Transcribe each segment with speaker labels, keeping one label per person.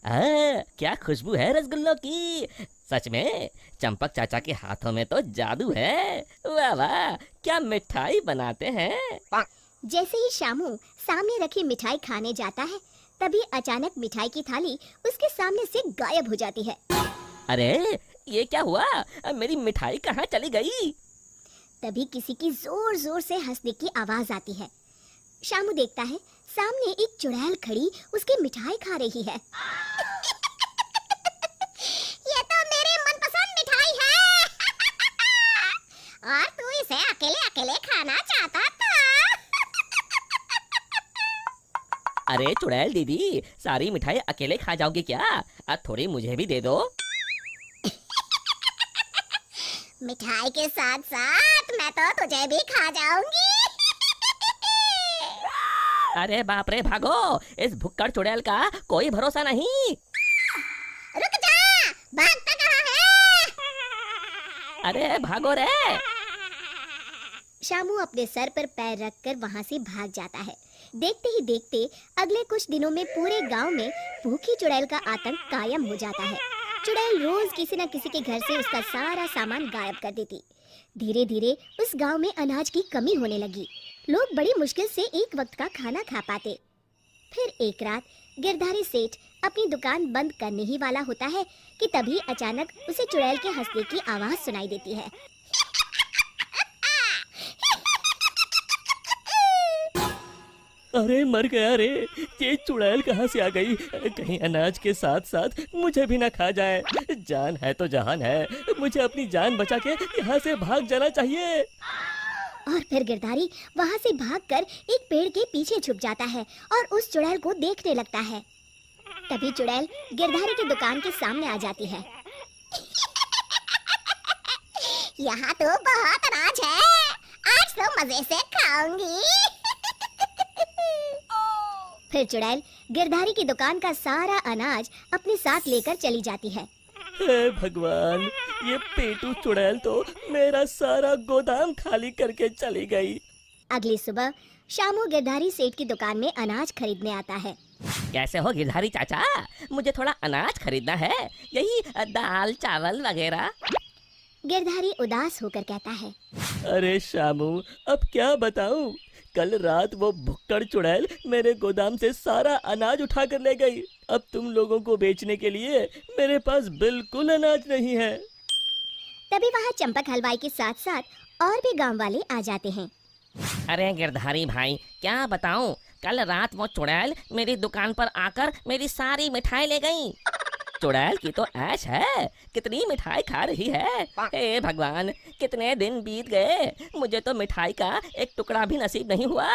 Speaker 1: क्या खुशबू है रसगुल्लों की। सच में चंपक चाचा के हाथों में तो जादू है। वाह वाह, क्या मिठाई बनाते हैं।
Speaker 2: जैसे ही शामू सामने रखी मिठाई खाने जाता है, तभी अचानक मिठाई की थाली उसके सामने से गायब हो जाती है।
Speaker 1: अरे ये क्या हुआ, मेरी मिठाई कहाँ चली गई।
Speaker 2: तभी किसी की जोर जोर से हंसने की आवाज आती है। शामू देखता है सामने एक चुड़ैल खड़ी उसकी मिठाई खा रही है। ये तो मेरी मनपसंद मिठाई है। और तू इसे अकेले अकेले खाना चाहता था।
Speaker 1: अरे चुड़ैल दीदी, सारी मिठाई अकेले खा जाओगी क्या। थोड़ी मुझे भी दे दो।
Speaker 2: मिठाई के साथ साथ मैं तो तुझे भी खा जाऊंगी।
Speaker 1: अरे बाप रे, भागो, इस भुक्कड़ चुड़ैल का कोई भरोसा नहीं।
Speaker 2: रुक जा, भागता कहाँ है?
Speaker 1: अरे भागो रे।
Speaker 2: शामू अपने सर पर पैर रखकर वहां से भाग जाता है। देखते ही देखते अगले कुछ दिनों में पूरे गांव में भूखी चुड़ैल का आतंक कायम हो जाता है। चुड़ैल रोज किसी न किसी के घर से उसका सारा सामान गायब कर देती। धीरे धीरे उस गांव में अनाज की कमी होने लगी। लोग बड़ी मुश्किल से एक वक्त का खाना खा पाते। फिर एक रात गिरधारी सेठ अपनी दुकान बंद करने ही वाला होता है कि तभी अचानक उसे चुड़ैल के हंसने की आवाज सुनाई देती है।
Speaker 1: अरे मर गया रे, ये चुड़ैल कहाँ से आ गई। कहीं अनाज के साथ साथ मुझे भी ना खा जाए। जान है तो जहान है, मुझे अपनी जान बचा के यहाँ से भाग जाना चाहिए।
Speaker 2: और फिर गिरधारी वहाँ से भागकर एक पेड़ के पीछे छुप जाता है और उस चुड़ैल को देखने लगता है। तभी चुड़ैल गिरधारी की दुकान के सामने आ जाती है। यहाँ तो बहुत अनाज है, आज तो मजे से खाऊंगी। फिर चुड़ैल गिरधारी की दुकान का सारा अनाज अपने साथ लेकर चली जाती है।
Speaker 1: हे भगवान, ये पेटू चुड़ैल तो मेरा सारा गोदाम खाली करके चली गई।
Speaker 2: अगली सुबह शामू गिरधारी सेठ की दुकान में अनाज खरीदने आता है।
Speaker 1: कैसे हो गिरधारी चाचा, मुझे थोड़ा अनाज खरीदना है, यही दाल चावल वगैरह।
Speaker 2: गिरधारी उदास होकर कहता है,
Speaker 1: अरे शामू, अब क्या बताऊं, कल रात वो भुक्कड़ चुड़ैल मेरे गोदाम से सारा अनाज उठा कर ले गई। अब तुम लोगों को बेचने के लिए मेरे पास बिल्कुल अनाज नहीं है।
Speaker 2: तभी वहाँ चंपक हलवाई के साथ साथ और भी गांव वाले आ जाते हैं।
Speaker 1: अरे गिरधारी भाई, क्या बताऊं, कल रात वो चुड़ैल मेरी दुकान पर आकर मेरी सारी मिठाई ले गई। चुड़ैल की तो ऐश है, कितनी मिठाई खा रही है। हे भगवान, कितने दिन बीत गए, मुझे तो मिठाई का एक टुकड़ा भी नसीब नहीं हुआ।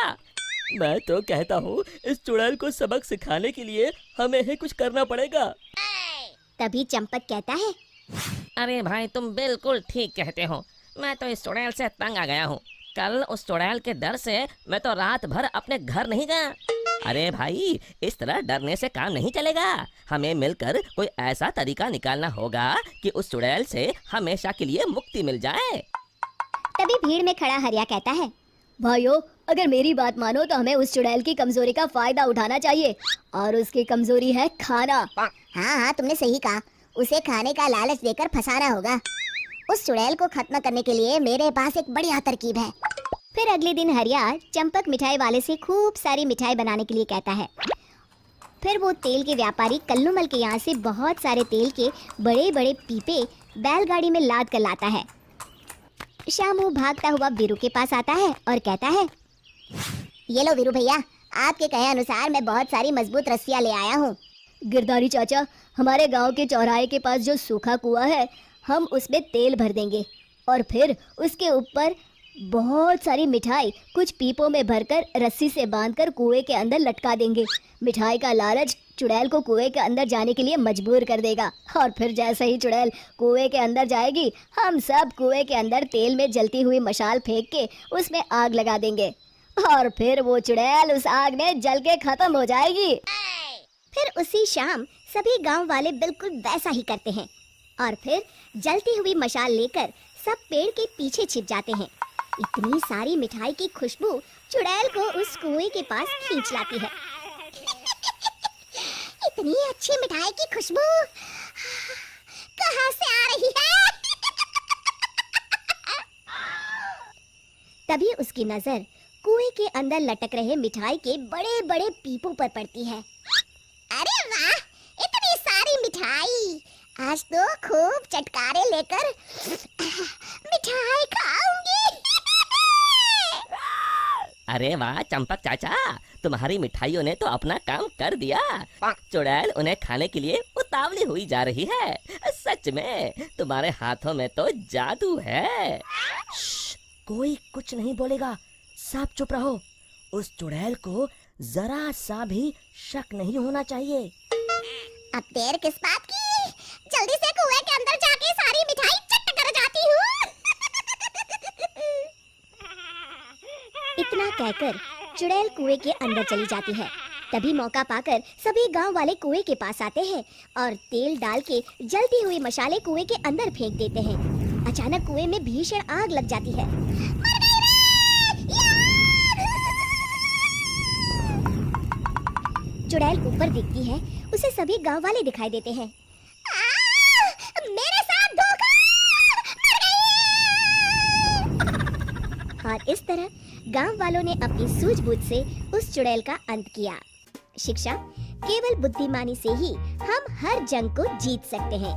Speaker 1: मैं तो कहता हूँ इस चुड़ैल को सबक सिखाने के लिए हमें ही कुछ करना पड़ेगा।
Speaker 2: तभी चंपक कहता है,
Speaker 1: अरे भाई, तुम बिल्कुल ठीक कहते हो, मैं तो इस चुड़ैल से तंग आ गया हूँ। कल उस चुड़ैल के डर से मैं तो रात भर अपने घर नहीं गया। अरे भाई, इस तरह डरने से काम नहीं चलेगा, हमें मिलकर कोई ऐसा तरीका निकालना होगा कि उस चुड़ैल से हमेशा के लिए मुक्ति मिल जाए।
Speaker 2: तभी भीड़ में खड़ा हरिया कहता है, भाइयों, अगर मेरी बात मानो तो हमें उस चुड़ैल की कमजोरी का फायदा उठाना चाहिए, और उसकी कमजोरी है खाना। हाँ हाँ, तुमने सही कहा, उसे खाने का लालच देकर फंसाना होगा। उस चुड़ैल को खत्म करने के लिए मेरे पास एक बढ़िया तरकीब है। फिर अगले दिन हरिया चंपक मिठाई वाले से खूब सारी मिठाई बनाने के लिए कहता है। फिर वो तेल के व्यापारी कल्लूमल के यहाँ से बहुत सारे तेल के बड़े बड़े पीपे बैलगाड़ी में लाद कर लाता है। शामू भागता हुआ वीरू के पास आता है और कहता है, ये लो वीरू भैया, आपके कहे अनुसार मैं बहुत सारी मजबूत रस्सियाँ ले आया हूँ। गिरधारी चाचा, हमारे गांव के चौराहे के पास जो सूखा कुआं है, हम उसमें तेल भर देंगे और फिर उसके ऊपर बहुत सारी मिठाई कुछ पीपों में भरकर रस्सी से बांधकर कुएं के अंदर लटका देंगे। मिठाई का लालच चुड़ैल को कुएं के अंदर जाने के लिए मजबूर कर देगा, और फिर जैसे ही चुड़ैल कुएं के अंदर जाएगी, हम सब कुएं के अंदर तेल में जलती हुई मशाल फेंक के उसमें आग लगा देंगे, और फिर वो चुड़ैल उस आग में जल के खत्म हो जाएगी। फिर उसी शाम सभी गांव वाले बिल्कुल वैसा ही करते हैं, और फिर जलती हुई मशाल लेकर सब पेड़ के पीछे छिप जाते हैं। इतनी सारी मिठाई की खुशबू चुड़ैल को उस कुएं के पास खींच लाती है। इतनी अच्छी मिठाई की खुशबू कहाँ से आ रही है? तभी उसकी नजर कुएं के अंदर लटक रहे मिठाई के बड़े बड़े पीपों पर पड़ती है। अरे वाह, इतनी सारी मिठाई! आज तो खूब चटकारे लेकर मिठाई खाऊंगी।
Speaker 1: अरे वाह चंपक चाचा, तुम्हारी मिठाइयों ने तो अपना काम कर दिया। चुड़ैल उन्हें खाने के लिए उतावली हुई जा रही है। सच में तुम्हारे हाथों में तो जादू है। कोई कुछ नहीं बोलेगा, सब चुप रहो। उस चुड़ैल को जरा सा भी शक नहीं होना चाहिए।
Speaker 2: अब देर किस बात की? जल्दी से कुएं के अंदर जाके सारी मिठाई चट कर जाती हूँ। इतना कहकर चुड़ैल कुएं के अंदर चली जाती है। तभी मौका पाकर सभी गांव वाले कुएं के पास आते हैं और तेल डाल के जलती हुई मशाले कुएं के अंदर फेंक देते हैं। अचानक कुएं में भीषण आग लग जाती है। चुड़ैल ऊपर दिखती है, उसे सभी गांव वाले दिखाई देते हैं। मेरे साथ धोखा! और इस तरह गांव वालों ने अपनी सूझबूझ से उस चुड़ैल का अंत किया। शिक्षा, केवल बुद्धिमानी से ही हम हर जंग को जीत सकते हैं।